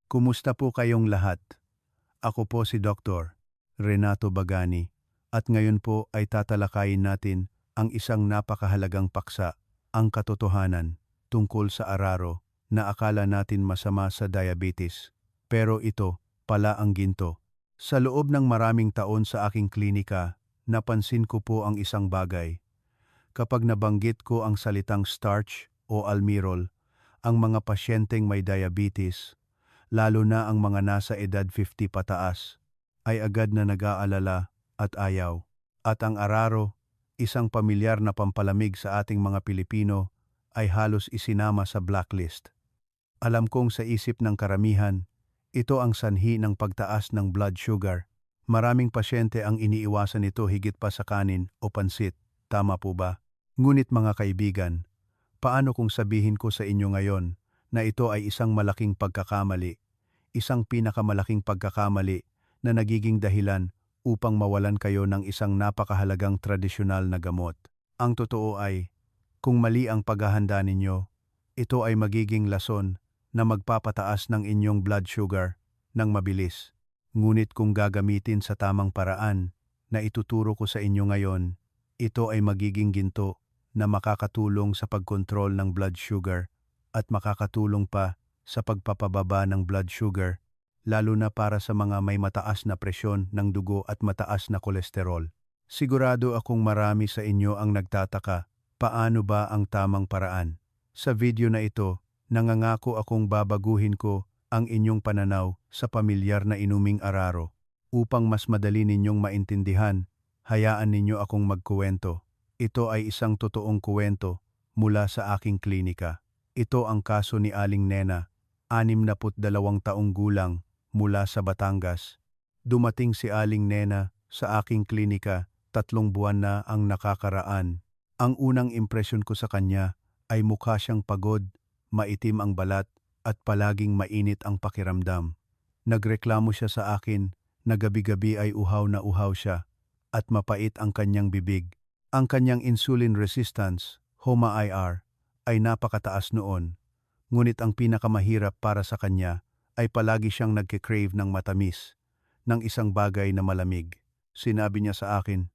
Kumusta po kayong lahat? Ako po si Dr. Renato Bagani at ngayon po ay tatalakayin natin ang isang napakahalagang paksa, ang katotohanan tungkol sa araro na akala natin masama sa diabetes. Pero ito pala ang ginto. Sa loob ng maraming taon sa aking klinika, napansin ko po ang isang bagay. Kapag nabanggit ko ang salitang starch o almirol, ang mga pasyenteng may diabetes, lalo na ang mga nasa edad 50 pataas, ay agad na nag-aalala at ayaw. At ang araro, isang pamilyar na pampalamig sa ating mga Pilipino, ay halos isinama sa blacklist. Alam kong sa isip ng karamihan, ito ang sanhi ng pagtaas ng blood sugar. Maraming pasyente ang iniiwasan ito higit pa sa kanin o pansit. Tama po ba? Ngunit mga kaibigan, paano kung sabihin ko sa inyo ngayon na ito ay isang malaking pagkakamali, isang pinakamalaking pagkakamali na nagiging dahilan upang mawalan kayo ng isang napakahalagang tradisyonal na gamot. Ang totoo ay, kung mali ang paghahanda ninyo, ito ay magiging lason na magpapataas ng inyong blood sugar ng mabilis. Ngunit kung gagamitin sa tamang paraan na ituturo ko sa inyo ngayon, ito ay magiging ginto na makakatulong sa pagkontrol ng blood sugar at makakatulong pa sa pagpapababa ng blood sugar, lalo na para sa mga may mataas na presyon ng dugo at mataas na kolesterol. Sigurado akong marami sa inyo ang nagtataka, paano ba ang tamang paraan? Sa video na ito, nangangako akong babaguhin ko ang inyong pananaw sa pamilyar na inuming araro. Upang mas madali ninyong maintindihan, hayaan ninyo akong magkuwento. Ito ay isang totoong kuwento mula sa aking klinika. Ito ang kaso ni Aling Nena, 62 taong gulang, mula sa Batangas. Dumating si Aling Nena sa aking klinika 3 buwan na ang nakakaraan. Ang unang impresyon ko sa kanya ay mukha siyang pagod, maitim ang balat at palaging mainit ang pakiramdam. Nagreklamo siya sa akin na gabi-gabi ay uhaw na uhaw siya at mapait ang kanyang bibig. Ang kanyang insulin resistance, HOMA-IR, ay napakataas noon. Ngunit ang pinakamahirap para sa kanya ay palagi siyang nagke-crave ng matamis, ng isang bagay na malamig. Sinabi niya sa akin,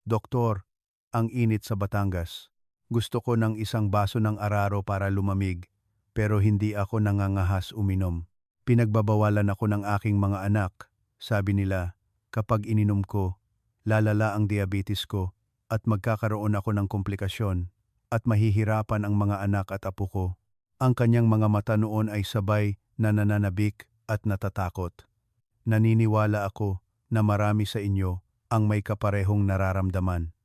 "Doktor, ang init sa Batangas. Gusto ko ng isang baso ng araro para lumamig, pero hindi ako nangangahas uminom. Pinagbabawalan ako ng aking mga anak. Sabi nila, kapag ininom ko, lalala ang diabetes ko at magkakaroon ako ng komplikasyon at mahihirapan ang mga anak at apo ko." Ang kanyang mga mata noon ay sabay na nananabik at natatakot. Naniniwala ako na marami sa inyo ang may kaparehong nararamdaman.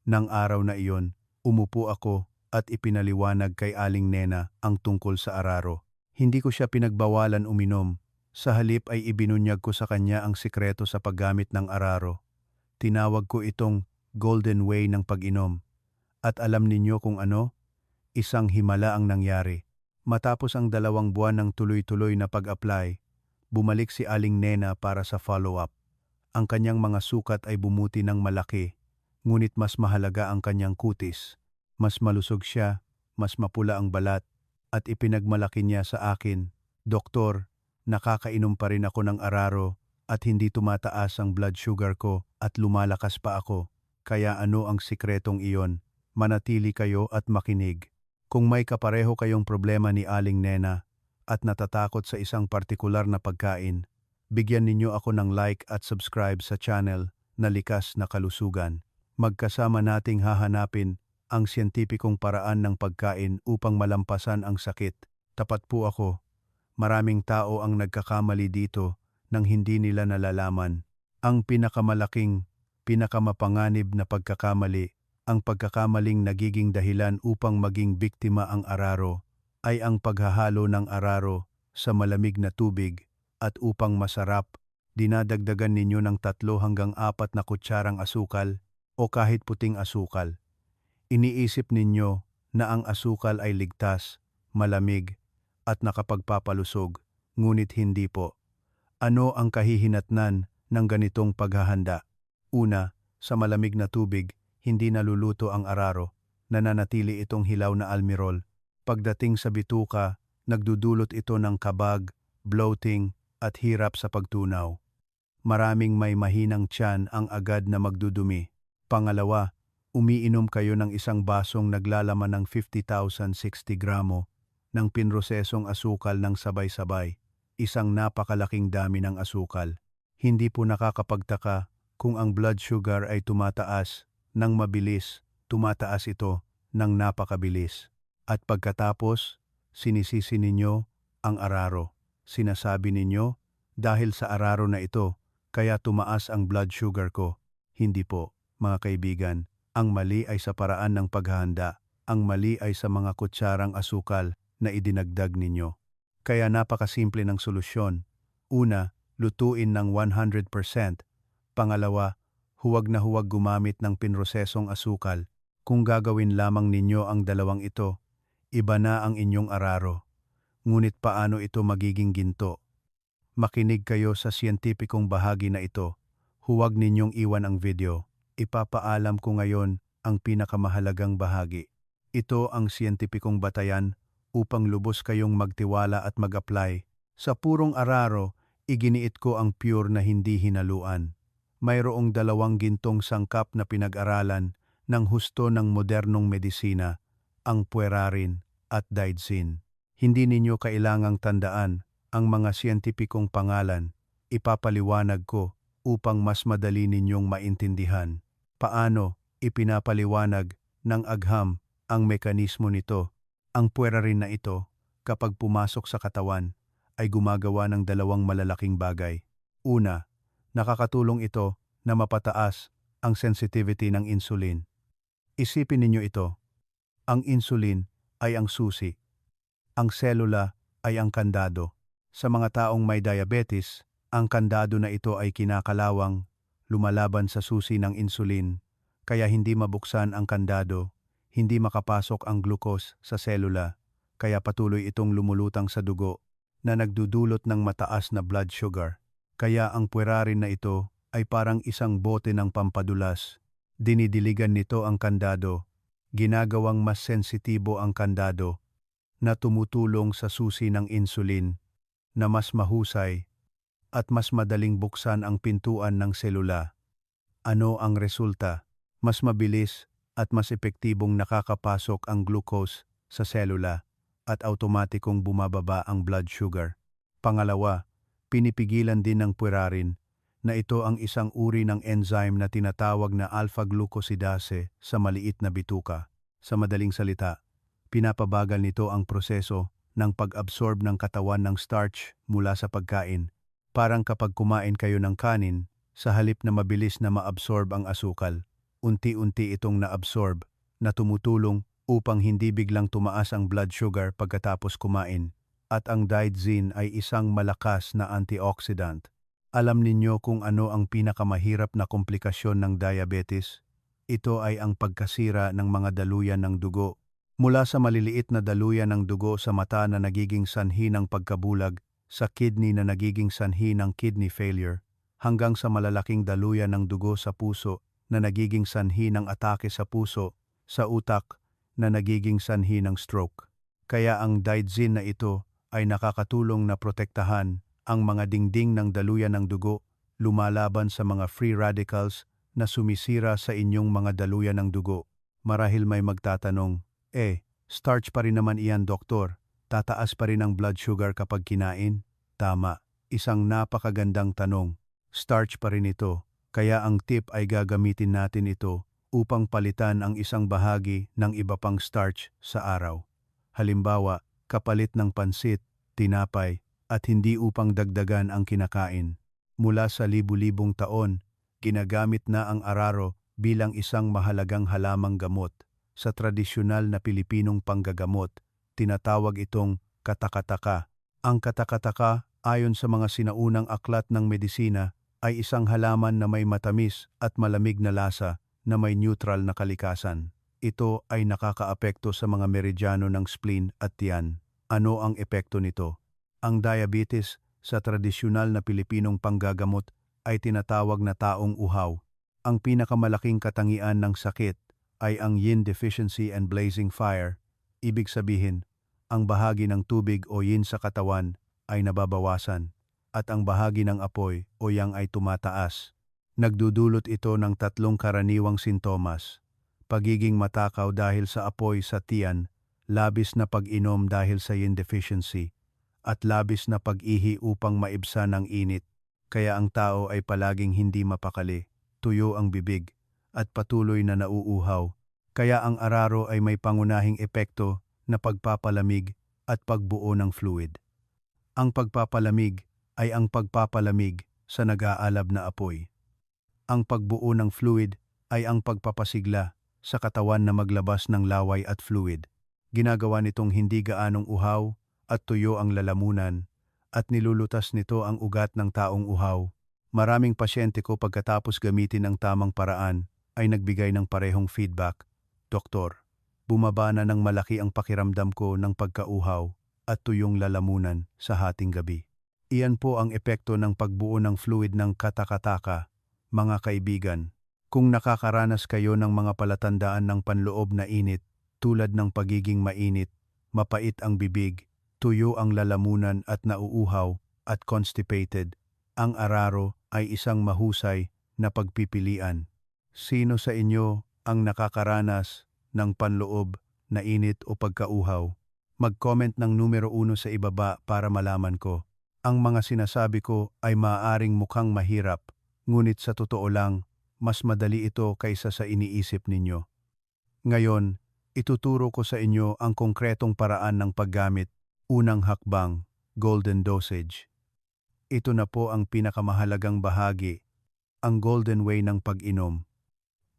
Nang araw na iyon, umupo ako at ipinaliwanag kay Aling Nena ang tungkol sa araro. Hindi ko siya pinagbawalan uminom. Sa halip ay ibinunyag ko sa kanya ang sikreto sa paggamit ng araro. Tinawag ko itong golden way ng pag-inom. At alam ninyo kung ano? Isang himala ang nangyari. Matapos ang 2 buwan ng tuloy-tuloy na pag-apply, bumalik si Aling Nena para sa follow-up. Ang kanyang mga sukat ay bumuti ng malaki, ngunit mas mahalaga ang kanyang kutis. Mas malusog siya, mas mapula ang balat, at ipinagmalaki niya sa akin, "Doktor, nakakainom pa rin ako ng araro at hindi tumataas ang blood sugar ko at lumalakas pa ako. Kaya ano ang sikretong iyon? Manatili kayo at makinig. Kung may kapareho kayong problema ni Aling Nena at natatakot sa isang partikular na pagkain, bigyan ninyo ako ng like at subscribe sa channel na Likas na Kalusugan. Magkasama nating hahanapin ang siyentipikong paraan ng pagkain upang malampasan ang sakit. Tapat po ako. Maraming tao ang nagkakamali dito nang hindi nila nalalaman. Ang pinakamapanganib na pagkakamali, ang pagkakamaling nagiging dahilan upang maging biktima ang araro, ay ang paghahalo ng araro sa malamig na tubig at upang masarap, dinadagdagan ninyo ng 3 hanggang 4 na kutsarang asukal o kahit puting asukal. Iniisip ninyo na ang asukal ay ligtas, malamig, at nakapagpapalusog, ngunit hindi po. Ano ang kahihinatnan ng ganitong paghahanda? Una, sa malamig na tubig, hindi naluluto ang araro, nananatili itong hilaw na almirol. Pagdating sa bituka, nagdudulot ito ng kabag, bloating, at hirap sa pagtunaw. Maraming may mahinang tiyan ang agad na magdudumi. Pangalawa, umiinom kayo ng isang basong naglalaman ng 50,060 gramo ng pinrosesong asukal ng sabay-sabay, isang napakalaking dami ng asukal. Hindi po nakakapagtaka kung ang blood sugar ay tumataas ng mabilis, tumataas ito ng napakabilis. At pagkatapos, sinisisi ninyo ang araro. Sinasabi ninyo, dahil sa araro na ito, kaya tumaas ang blood sugar ko. Hindi po, mga kaibigan. Ang mali ay sa paraan ng paghahanda. Ang mali ay sa mga kutsarang asukal na idinagdag ninyo. Kaya napakasimple ng solusyon. Una, lutuin ng 100%. Pangalawa, huwag na huwag gumamit ng pinrosesong asukal. Kung gagawin lamang ninyo ang dalawang ito, iba na ang inyong araro. Ngunit paano ito magiging ginto? Makinig kayo sa siyentipikong bahagi na ito. Huwag ninyong iwan ang video. Ipapaalam ko ngayon ang pinakamahalagang bahagi. Ito ang siyentipikong batayan upang lubos kayong magtiwala at mag-apply. Sa purong araro, iginiit ko ang pure na hindi hinaluan. Mayroong dalawang gintong sangkap na pinag-aralan ng husto ng modernong medisina, ang puerarin at daidsin. Hindi ninyo kailangang tandaan ang mga siyentipikong pangalan. Ipapaliwanag ko upang mas madali ninyong maintindihan. Paano ipinapaliwanag ng agham ang mekanismo nito? Ang puerarin na ito, kapag pumasok sa katawan, ay gumagawa ng dalawang malalaking bagay. Una, nakakatulong ito na mapataas ang sensitivity ng insulin. Isipin ninyo ito, ang insulin ay ang susi. Ang selula ay ang kandado. Sa mga taong may diabetes, ang kandado na ito ay kinakalawang, lumalaban sa susi ng insulin, kaya hindi mabuksan ang kandado, hindi makapasok ang glucose sa selula, kaya patuloy itong lumulutang sa dugo na nagdudulot ng mataas na blood sugar. Kaya ang puerarin na ito ay parang isang bote ng pampadulas. Dinidiligan nito ang kandado, ginagawang mas sensitibo ang kandado, na tumutulong sa susi ng insulin, na mas mahusay at mas madaling buksan ang pintuan ng selula. Ano ang resulta? Mas mabilis at mas epektibong nakakapasok ang glucose sa selula at automatikong bumababa ang blood sugar. Pangalawa, pinipigilan din ng puerarin na ito ang isang uri ng enzyme na tinatawag na alpha-glucosidase sa maliit na bituka. Sa madaling salita, pinapabagal nito ang proseso ng pag-absorb ng katawan ng starch mula sa pagkain. Parang kapag kumain kayo ng kanin, sa halip na mabilis na maabsorb ang asukal, unti-unti itong naabsorb na tumutulong upang hindi biglang tumaas ang blood sugar pagkatapos kumain. At ang daidsin ay isang malakas na antioxidant. Alam ninyo kung ano ang pinakamahirap na komplikasyon ng diabetes? Ito ay ang pagkasira ng mga daluyan ng dugo. Mula sa maliliit na daluyan ng dugo sa mata na nagiging sanhi ng pagkabulag, sa kidney na nagiging sanhi ng kidney failure, hanggang sa malalaking daluyan ng dugo sa puso na nagiging sanhi ng atake sa puso, sa utak na nagiging sanhi ng stroke. Kaya ang daidsin na ito ay nakakatulong na protektahan ang mga dingding ng daluyan ng dugo, lumalaban sa mga free radicals na sumisira sa inyong mga daluyan ng dugo. Marahil may magtatanong, starch pa rin naman iyan, doktor. Tataas pa rin ang blood sugar kapag kinain? Tama, isang napakagandang tanong. Starch pa rin ito, kaya ang tip ay gagamitin natin ito upang palitan ang isang bahagi ng iba pang starch sa araw. Halimbawa, kapalit ng pansit, tinapay, at hindi upang dagdagan ang kinakain. Mula sa libu-libong taon, ginagamit na ang araro bilang isang mahalagang halamang gamot. Sa tradisyonal na Pilipinong panggagamot, tinatawag itong katakataka. Ang katakataka, ayon sa mga sinaunang aklat ng medisina, ay isang halaman na may matamis at malamig na lasa na may neutral na kalikasan. Ito ay nakakaapekto sa mga meridyano ng spleen at tiyan. Ano ang epekto nito? Ang diabetes sa tradisyonal na Pilipinong panggagamot ay tinatawag na taong uhaw. Ang pinakamalaking katangian ng sakit ay ang yin deficiency and blazing fire. Ibig sabihin, ang bahagi ng tubig o yin sa katawan ay nababawasan at ang bahagi ng apoy o yang ay tumataas. Nagdudulot ito ng tatlong karaniwang sintomas: pagiging matakaw dahil sa apoy sa tiyan, labis na pag-inom dahil sa yin deficiency, at labis na pag-ihi upang maibsan ang init. Kaya ang tao ay palaging hindi mapakali, tuyo ang bibig, at patuloy na nauuhaw. Kaya ang araro ay may pangunahing epekto na pagpapalamig at pagbuo ng fluid. Ang pagpapalamig ay ang pagpapalamig sa nag-aalab na apoy. Ang pagbuo ng fluid ay ang pagpapasigla sa katawan na maglabas ng laway at fluid. Ginagawa nitong hindi gaanong uhaw at tuyo ang lalamunan at nilulutas nito ang ugat ng taong uhaw. Maraming pasyente ko pagkatapos gamitin ang tamang paraan ay nagbigay ng parehong feedback. Doktor, bumaba na ng malaki ang pakiramdam ko ng pagkauhaw at tuyong lalamunan sa hating gabi. Iyan po ang epekto ng pagbuo ng fluid ng katakataka. Mga kaibigan, kung nakakaranas kayo ng mga palatandaan ng panloob na init, tulad ng pagiging mainit, mapait ang bibig, tuyo ang lalamunan at nauuhaw, at constipated, ang araro ay isang mahusay na pagpipilian. Sino sa inyo ang nakakaranas ng panloob na init o pagkauhaw? Mag-comment ng numero 1 sa ibaba para malaman ko. Ang mga sinasabi ko ay maaaring mukhang mahirap, ngunit sa totoo lang, mas madali ito kaysa sa iniisip ninyo. Ngayon, ituturo ko sa inyo ang konkretong paraan ng paggamit. Unang hakbang, golden dosage. Ito na po ang pinakamahalagang bahagi, ang golden way ng pag-inom.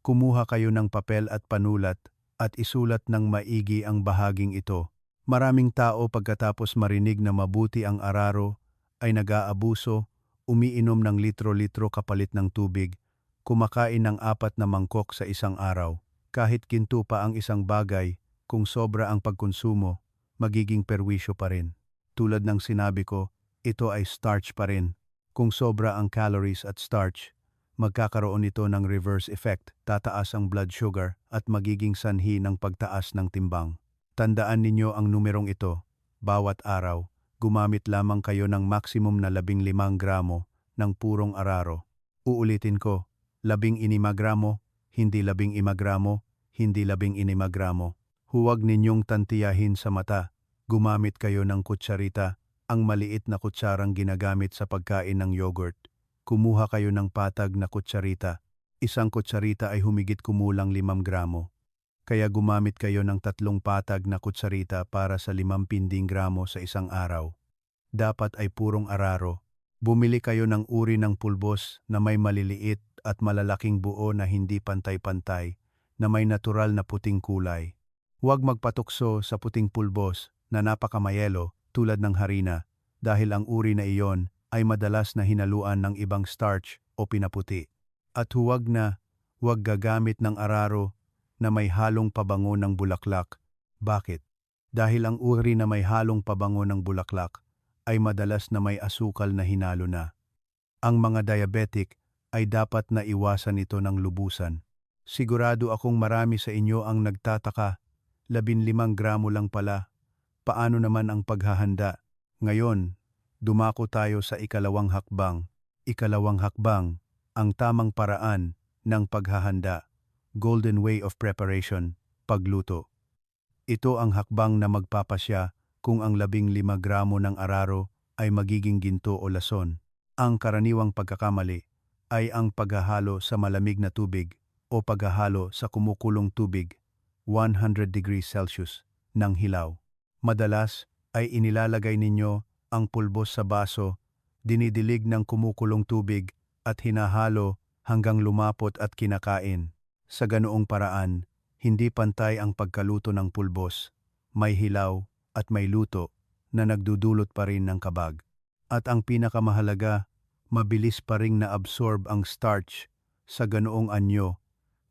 Kumuha kayo ng papel at panulat at isulat ng maigi ang bahaging ito. Maraming tao pagkatapos marinig na mabuti ang araro ay nag-aabuso, umiinom ng litro-litro kapalit ng tubig, kumakain ng 4 na mangkok sa isang araw. Kahit ginto pa ang isang bagay, kung sobra ang pagkonsumo, magiging perwisyo pa rin. Tulad ng sinabi ko, ito ay starch pa rin. Kung sobra ang calories at starch, magkakaroon ito ng reverse effect, tataas ang blood sugar at magiging sanhi ng pagtaas ng timbang. Tandaan ninyo ang numerong ito, bawat araw, gumamit lamang kayo ng maximum na 15 gramo ng purong araro. Uulitin ko, 15 gramo, hindi 15 gramo, hindi 15 gramo. Huwag ninyong tantiyahin sa mata, gumamit kayo ng kutsarita, ang maliit na kutsarang ginagamit sa pagkain ng yogurt. Kumuha kayo ng patag na kutsarita. Isang kutsarita ay humigit kumulang 5 gramo. Kaya gumamit kayo ng 3 patag na kutsarita para sa 50 gramo sa isang araw. Dapat ay purong araro. Bumili kayo ng uri ng pulbos na may maliliit at malalaking buo na hindi pantay-pantay, na may natural na puting kulay. Huwag magpatukso sa puting pulbos na napakamayelo tulad ng harina dahil ang uri na iyon ay madalas na hinaluan ng ibang starch o pinaputi. At huwag gagamit ng araro na may halong pabango ng bulaklak. Bakit? Dahil ang uri na may halong pabango ng bulaklak ay madalas na may asukal na hinalo na. Ang mga diabetic ay dapat na iwasan ito ng lubusan. Sigurado akong marami sa inyo ang nagtataka, 15 gramo lang pala. Paano naman ang paghahanda? Ngayon, dumako tayo sa ikalawang hakbang. Ikalawang hakbang, ang tamang paraan ng paghahanda. Golden way of preparation, pagluto. Ito ang hakbang na magpapasya kung ang 15 gramo ng araro ay magiging ginto o lason. Ang karaniwang pagkakamali ay ang paghahalo sa malamig na tubig o paghahalo sa kumukulong tubig, 100 degrees Celsius, ng hilaw. Madalas ay inilalagay ninyo ang pulbos sa baso, dinidilig ng kumukulong tubig at hinahalo hanggang lumapot at kinakain. Sa ganoong paraan, hindi pantay ang pagkaluto ng pulbos, may hilaw at may luto na nagdudulot pa rin ng kabag. At ang pinakamahalaga, mabilis pa ring na-absorb ang starch sa ganoong anyo,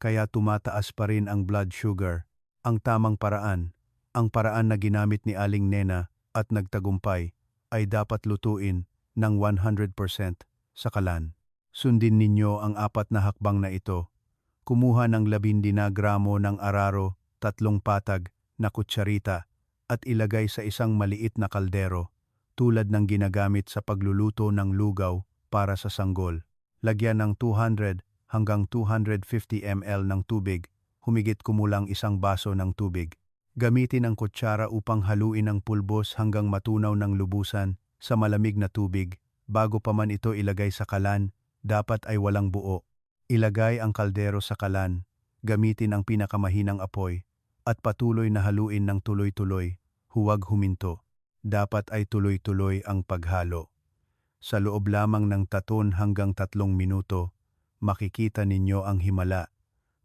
kaya tumataas pa rin ang blood sugar. Ang tamang paraan, ang paraan na ginamit ni Aling Nena at nagtagumpay, ay dapat lutuin ng 100% sa kalan. Sundin ninyo ang 4 na hakbang na ito. Kumuha ng 15 gramo ng araro, 3 patag na kutsarita, at ilagay sa isang maliit na kaldero. tulad ng ginagamit sa pagluluto ng lugaw para sa sanggol. Lagyan ng 200 hanggang 250 ml ng tubig, humigit kumulang isang baso ng tubig. Gamitin ang kutsara upang haluin ang pulbos hanggang matunaw ng lubusan sa malamig na tubig. Bago pa man ito ilagay sa kalan, dapat ay walang buo. Ilagay ang kaldero sa kalan, gamitin ang pinakamahinang apoy, at patuloy na haluin ng tuloy-tuloy, huwag huminto. Dapat ay tuloy-tuloy ang paghalo. Sa loob lamang ng 3 hanggang 3 minuto, makikita ninyo ang himala.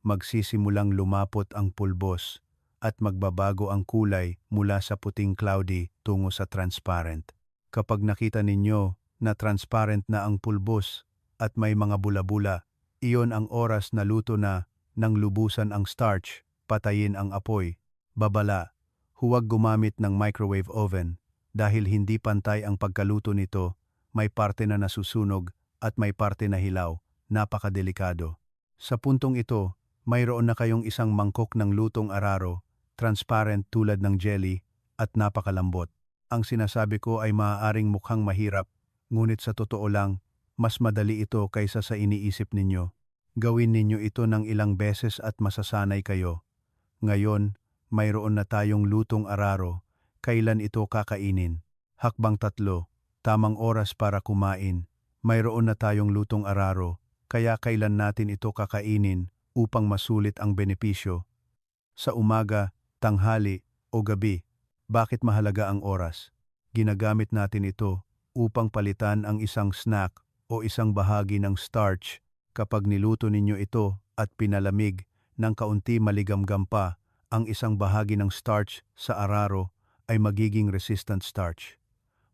Magsisimulang lumapot ang pulbos at magbabago ang kulay mula sa puting cloudy tungo sa transparent. Kapag nakita ninyo na transparent na ang pulbos at may mga bula-bula, iyon ang oras na luto na nang lubusan ang starch. Patayin ang apoy. Babala, huwag gumamit ng microwave oven dahil hindi pantay ang pagkaluto nito, may parte na nasusunog at may parte na hilaw, napakadelikado. Sa puntong ito, mayroon na kayong isang mangkok ng lutong araro, transparent tulad ng jelly at napakalambot. Ang sinasabi ko ay maaaring mukhang mahirap, ngunit sa totoo lang, mas madali ito kaysa sa iniisip ninyo. Gawin ninyo ito ng ilang beses at masasanay kayo. Ngayon, mayroon na tayong lutong araro. Kailan ito kakainin? Hakbang 3, tamang oras para kumain. Mayroon na tayong lutong araro, kaya kailan natin ito kakainin upang masulit ang benepisyo? Sa umaga, tanghali, o gabi. Bakit mahalaga ang oras? Ginagamit natin ito upang palitan ang isang snack o isang bahagi ng starch. Kapag niluto ninyo ito at pinalamig ng kaunti maligamgam pa, ang isang bahagi ng starch sa araro ay magiging resistant starch.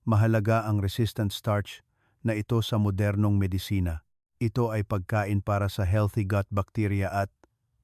Mahalaga ang resistant starch na ito sa modernong medisina. Ito ay pagkain para sa healthy gut bacteria at,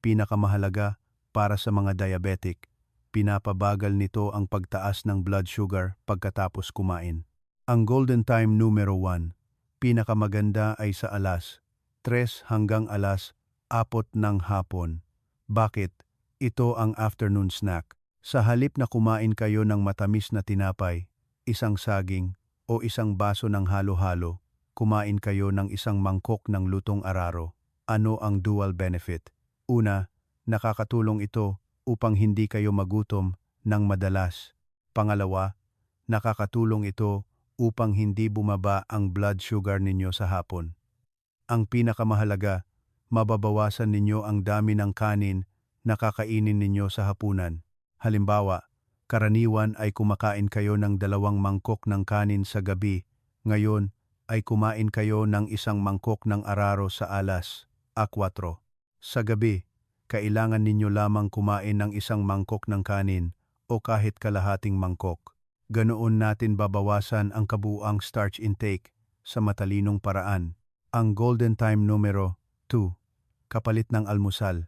pinakamahalaga, para sa mga diabetic. Pinapabagal nito ang pagtaas ng blood sugar pagkatapos kumain. Ang golden time numero 1, pinakamaganda ay sa alas 3 hanggang alas 4 ng hapon. Bakit? Ito ang afternoon snack. Sa halip na kumain kayo ng matamis na tinapay, isang saging, o isang baso ng halo-halo, kumain kayo ng isang mangkok ng lutong araro. Ano ang dual benefit? Una, nakakatulong ito upang hindi kayo magutom ng madalas. Pangalawa, nakakatulong ito upang hindi bumaba ang blood sugar ninyo sa hapon. Ang pinakamahalaga, mababawasan ninyo ang dami ng kanin na kakainin ninyo sa hapunan. Halimbawa, karaniwan ay kumakain kayo ng 2 mangkok ng kanin sa gabi. Ngayon ay kumain kayo ng 1 mangkok ng araro sa alas 4. Sa gabi, kailangan ninyo lamang kumain ng 1 mangkok ng kanin o kahit kalahating mangkok. Ganoon natin babawasan ang kabuuang starch intake sa matalinong paraan. Ang golden time numero 2, kapalit ng almusal.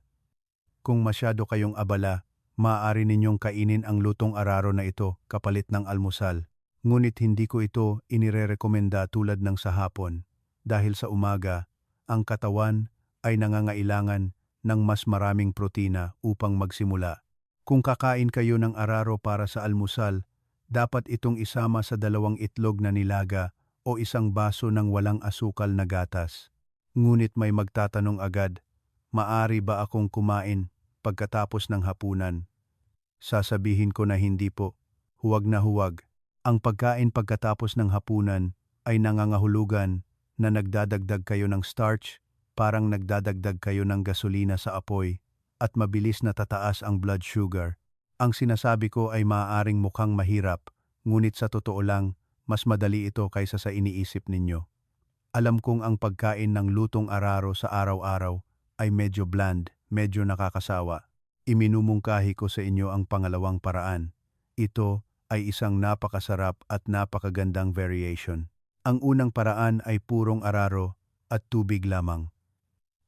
Kung masyado kayong abala, maaari ninyong kainin ang lutong araro na ito kapalit ng almusal. Ngunit hindi ko ito inirerekomenda tulad ng sa hapon dahil sa umaga, ang katawan ay nangangailangan ng mas maraming protina upang magsimula. Kung kakain kayo ng araro para sa almusal, dapat itong isama sa 2 itlog na nilaga o 1 baso ng walang asukal na gatas. Ngunit may magtatanong agad, maari ba akong kumain pagkatapos ng hapunan? Sasabihin ko na hindi po, huwag na huwag. Ang pagkain pagkatapos ng hapunan ay nangangahulugan na nagdadagdag kayo ng starch, parang nagdadagdag kayo ng gasolina sa apoy, at mabilis na tataas ang blood sugar. Ang sinasabi ko ay maaaring mukhang mahirap, ngunit sa totoo lang, mas madali ito kaysa sa iniisip ninyo. Alam kong ang pagkain ng lutong araro sa araw-araw ay medyo bland, medyo nakakasawa. Iminumungkahi ko sa inyo ang pangalawang paraan. Ito ay isang napakasarap at napakagandang variation. Ang unang paraan ay purong araro at tubig lamang.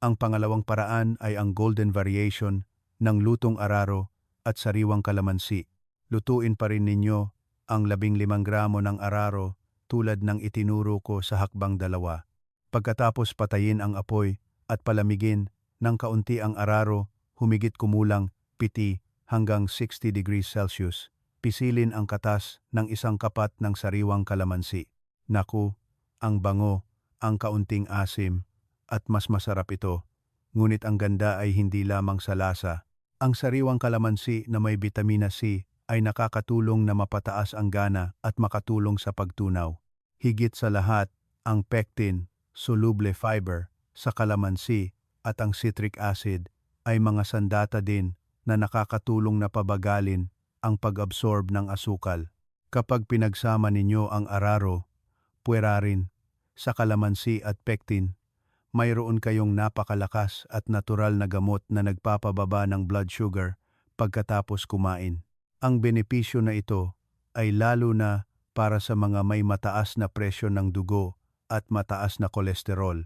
Ang pangalawang paraan ay ang golden variation ng lutong araro at sariwang kalamansi. Lutuin pa rin ninyo ang 15 gramo ng araro tulad ng itinuro ko sa hakbang 2. Pagkatapos patayin ang apoy at palamigin ng kaunti ang araro, humigit kumulang 7 hanggang 60 degrees Celsius. Pisilin ang katas ng isang kapat ng sariwang kalamansi. Naku, ang bango, ang kaunting asim, at mas masarap ito. Ngunit ang ganda ay hindi lamang sa lasa. Ang sariwang kalamansi na may bitamina C ay nakakatulong na mapataas ang gana at makatulong sa pagtunaw. Higit sa lahat, ang pectin, soluble fiber, sa kalamansi at ang citric acid ay mga sandata din na nakakatulong na pabagalin ang pag-absorb ng asukal. Kapag pinagsama ninyo ang araro, puwerarin, sa kalamansi at pectin, mayroon kayong napakalakas at natural na gamot na nagpapababa ng blood sugar pagkatapos kumain. Ang benepisyo na ito ay lalo na para sa mga may mataas na presyon ng dugo at mataas na kolesterol.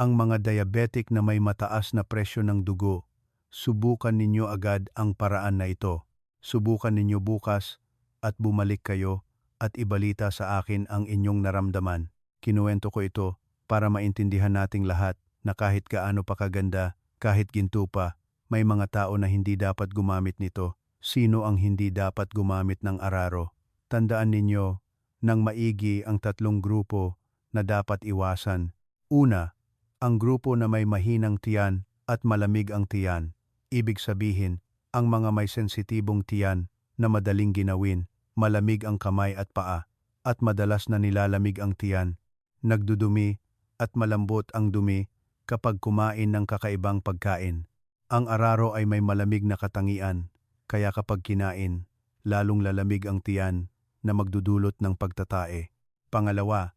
Ang mga diabetic na may mataas na presyon ng dugo, subukan ninyo agad ang paraan na ito. Subukan ninyo bukas at bumalik kayo at ibalita sa akin ang inyong naramdaman. Kinuwento ko ito para maintindihan nating lahat na kahit gaano pa kaganda, kahit ginto pa, may mga tao na hindi dapat gumamit nito. Sino ang hindi dapat gumamit ng araro? Tandaan ninyo nang maigi ang tatlong grupo na dapat iwasan. Una, ang grupo na may mahinang tiyan at malamig ang tiyan. Ibig sabihin, ang mga may sensitibong tiyan na madaling ginawin, malamig ang kamay at paa, at madalas na nilalamig ang tiyan, nagdudumi at malambot ang dumi kapag kumain ng kakaibang pagkain. Ang araro ay may malamig na katangian, kaya kapag kinain, lalong lalamig ang tiyan na magdudulot ng pagtatae. Pangalawa,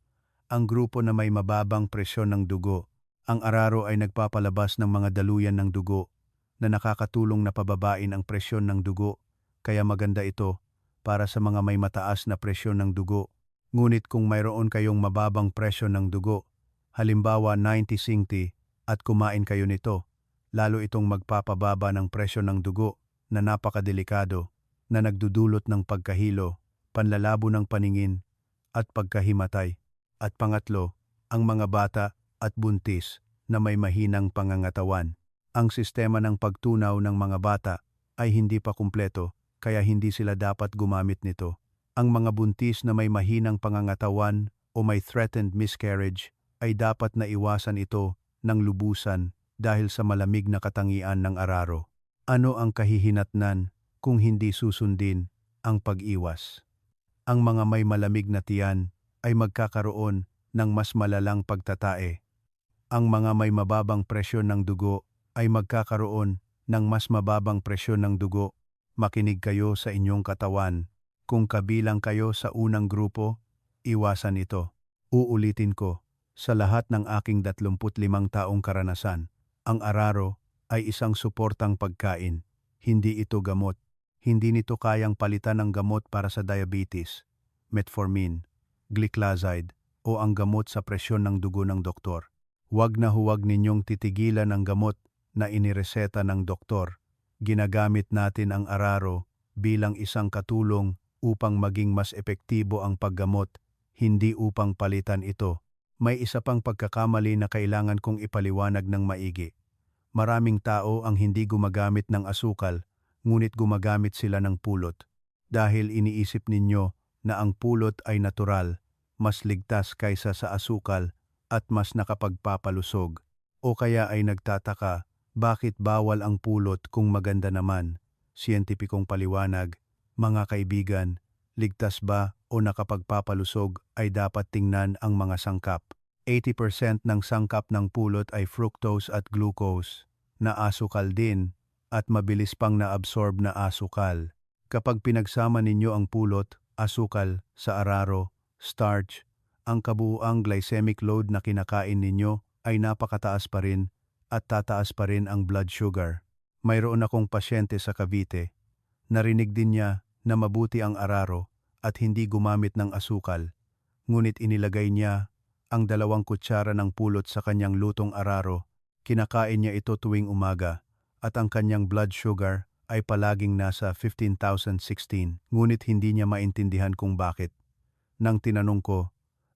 ang grupo na may mababang presyon ng dugo. Ang araro ay nagpapalabas ng mga daluyan ng dugo na nakakatulong na pababain ang presyon ng dugo, kaya maganda ito para sa mga may mataas na presyon ng dugo. Ngunit kung mayroon kayong mababang presyon ng dugo, halimbawa 90/60 at kumain kayo nito, lalo itong magpapababa ng presyon ng dugo na napakadelikado na nagdudulot ng pagkahilo, panlalabo ng paningin at pagkahimatay. At pangatlo, ang mga bata at buntis na may mahinang pangangatawan. Ang sistema ng pagtunaw ng mga bata ay hindi pa kumpleto, kaya hindi sila dapat gumamit nito. Ang mga buntis na may mahinang pangangatawan o may threatened miscarriage ay dapat na iwasan ito ng lubusan dahil sa malamig na katangian ng araro. Ano ang kahihinatnan kung hindi susundin ang pag-iwas? Ang mga may malamig na tiyan ay magkakaroon ng mas malalang pagtatae. Ang mga may mababang presyon ng dugo ay magkakaroon ng mas mababang presyon ng dugo. Makinig kayo sa inyong katawan. Kung kabilang kayo sa unang grupo, iwasan ito. Uulitin ko, sa lahat ng aking 35 taong karanasan, ang araro ay isang suportang pagkain. Hindi ito gamot. Hindi nito kayang palitan ng gamot para sa diabetes, metformin, gliclazide, o ang gamot sa presyon ng dugo ng doktor. Huwag na huwag ninyong titigilan ang gamot na inireseta ng doktor. Ginagamit natin ang araro bilang isang katulong upang maging mas epektibo ang paggamot, hindi upang palitan ito. May isa pang pagkakamali na kailangan kong ipaliwanag ng maigi. Maraming tao ang hindi gumagamit ng asukal, ngunit gumagamit sila ng pulot. Dahil iniisip ninyo na ang pulot ay natural, mas ligtas kaysa sa asukal at mas nakapagpapalusog. O kaya ay nagtataka, bakit bawal ang pulot kung maganda naman? Siyentipikong paliwanag, mga kaibigan, ligtas ba o nakapagpapalusog ay dapat tingnan ang mga sangkap. 80% ng sangkap ng pulot ay fructose at glucose, na asukal din, at mabilis pang naabsorb na asukal. Kapag pinagsama ninyo ang pulot, asukal, sa araro, starch, ang kabuuang glycemic load na kinakain ninyo ay napakataas pa rin at tataas pa rin ang blood sugar. Mayroon akong pasyente sa Cavite. Narinig din niya na mabuti ang araro at hindi gumamit ng asukal. Ngunit inilagay niya ang 2 kutsara ng pulot sa kanyang lutong araro. Kinakain niya ito tuwing umaga at ang kanyang blood sugar ay palaging nasa 15,016. Ngunit hindi niya maintindihan kung bakit. Nang tinanong ko,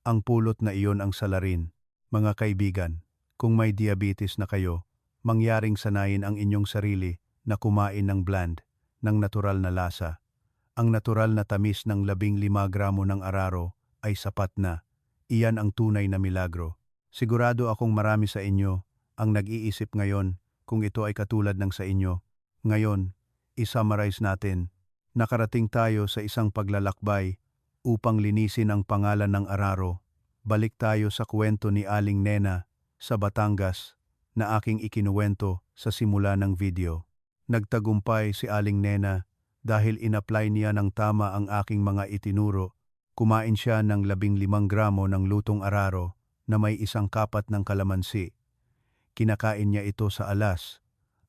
ang pulot na iyon ang salarin. Mga kaibigan, kung may diabetes na kayo, mangyaring sanayin ang inyong sarili na kumain ng bland, ng natural na lasa. Ang natural na tamis ng 15 gramo ng araro ay sapat na. Iyan ang tunay na milagro. Sigurado akong marami sa inyo ang nag-iisip ngayon kung ito ay katulad ng sa inyo. Ngayon, i-summarize natin. Nakarating tayo sa isang paglalakbay upang linisin ang pangalan ng araro. Balik tayo sa kwento ni Aling Nena sa Batangas na aking ikinuwento sa simula ng video. Nagtagumpay si Aling Nena dahil in-apply niya ng tama ang aking mga itinuro. Kumain siya ng 15 gramo ng lutong araro na may isang kapat ng kalamansi. Kinakain niya ito sa alas,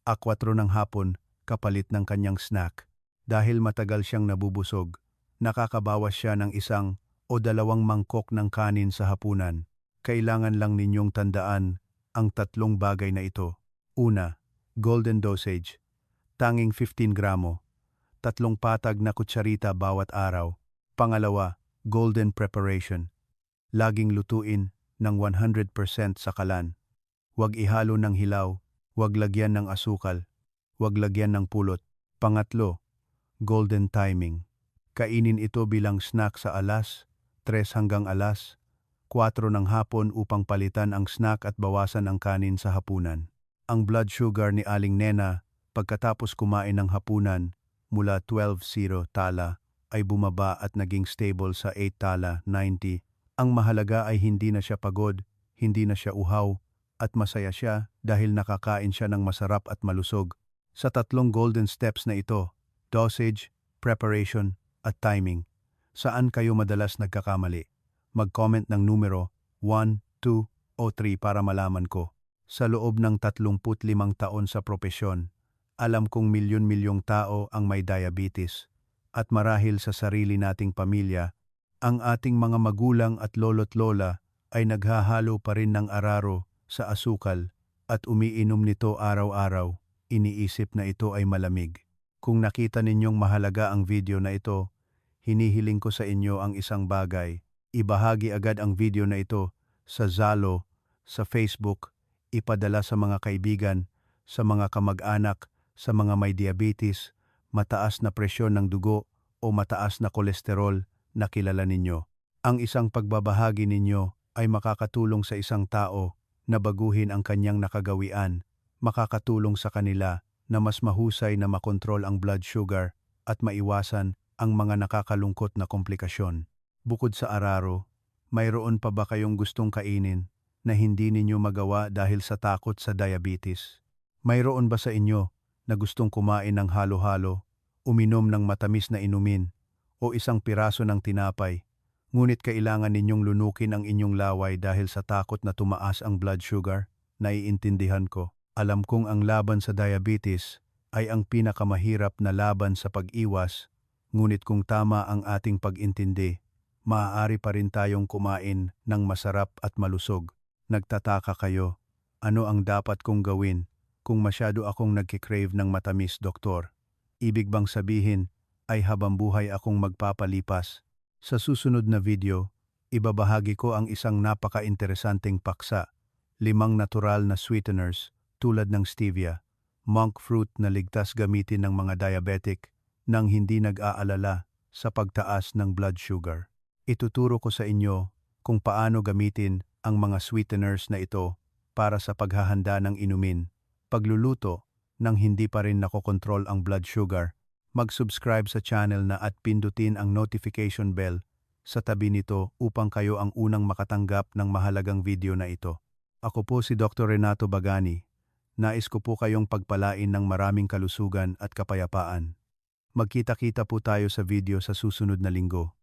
4 ng hapon kapalit ng kanyang snack. Dahil matagal siyang nabubusog, nakakabawas siya ng 1 o 2 mangkok ng kanin sa hapunan. Kailangan lang ninyong tandaan ang 3 bagay na ito. Una, golden dosage. Tanging 15 gramo. 3 patag na kutsarita bawat araw. Pangalawa, golden preparation. Laging lutuin ng 100% sa kalan. Huwag ihalo ng hilaw, huwag lagyan ng asukal, huwag lagyan ng pulot. Pangatlo, golden timing. Kainin ito bilang snack sa alas 3 hanggang alas 4 ng hapon upang palitan ang snack at bawasan ang kanin sa hapunan. Ang blood sugar ni Aling Nena pagkatapos kumain ng hapunan mula 12.0 tala ay bumaba at naging stable sa 8 tala 90. Ang mahalaga ay hindi na siya pagod, hindi na siya uhaw, at masaya siya dahil nakakain siya ng masarap at malusog. Sa 3 golden steps na ito, dosage, preparation, at timing, saan kayo madalas nagkakamali? Mag-comment ng numero 1, 2, o 3 para malaman ko. Sa loob ng 35 taon sa propesyon, alam kong milyon-milyong tao ang may diabetes. At marahil sa sarili nating pamilya, ang ating mga magulang at lolo't lola ay naghahalo pa rin ng araro sa asukal at umiinom nito araw-araw. Iniisip na ito ay malamig. Kung nakita ninyong mahalaga ang video na ito, hinihiling ko sa inyo ang isang bagay. Ibahagi agad ang video na ito sa Zalo, sa Facebook, ipadala sa mga kaibigan, sa mga kamag-anak, sa mga may diabetes, mataas na presyon ng dugo o mataas na kolesterol na kilala ninyo. Ang isang pagbabahagi ninyo ay makakatulong sa isang tao na baguhin ang kanyang nakagawian, makakatulong sa kanila na mas mahusay na makontrol ang blood sugar at maiwasan ang mga nakakalungkot na komplikasyon. Bukod sa araro, mayroon pa ba kayong gustong kainin na hindi ninyo magawa dahil sa takot sa diabetes? Mayroon ba sa inyo na gustong kumain ng halo-halo, uminom ng matamis na inumin, o isang piraso ng tinapay, ngunit kailangan ninyong lunukin ang inyong laway dahil sa takot na tumaas ang blood sugar? Naiintindihan ko. Alam kong ang laban sa diabetes ay ang pinakamahirap na laban sa pag-iwas, ngunit kung tama ang ating pag-intindi, maaari pa rin tayong kumain ng masarap at malusog. Nagtataka kayo, ano ang dapat kong gawin kung masyado akong nagkikrave ng matamis, doktor? Ibig bang sabihin ay habang buhay akong magpapalipas? Sa susunod na video, ibabahagi ko ang isang napaka-interesanteng paksa, 5 natural na sweeteners tulad ng stevia, monk fruit na ligtas gamitin ng mga diabetic nang hindi nag-aalala sa pagtaas ng blood sugar. Ituturo ko sa inyo kung paano gamitin ang mga sweeteners na ito para sa paghahanda ng inumin, pagluluto nang hindi pa rin nakokontrol ang blood sugar. Mag-subscribe sa channel na at pindutin ang notification bell sa tabi nito upang kayo ang unang makatanggap ng mahalagang video na ito. Ako po si Dr. Renato Bagani. Nais ko po kayong pagpalain ng maraming kalusugan at kapayapaan. Magkita-kita po tayo sa video sa susunod na linggo.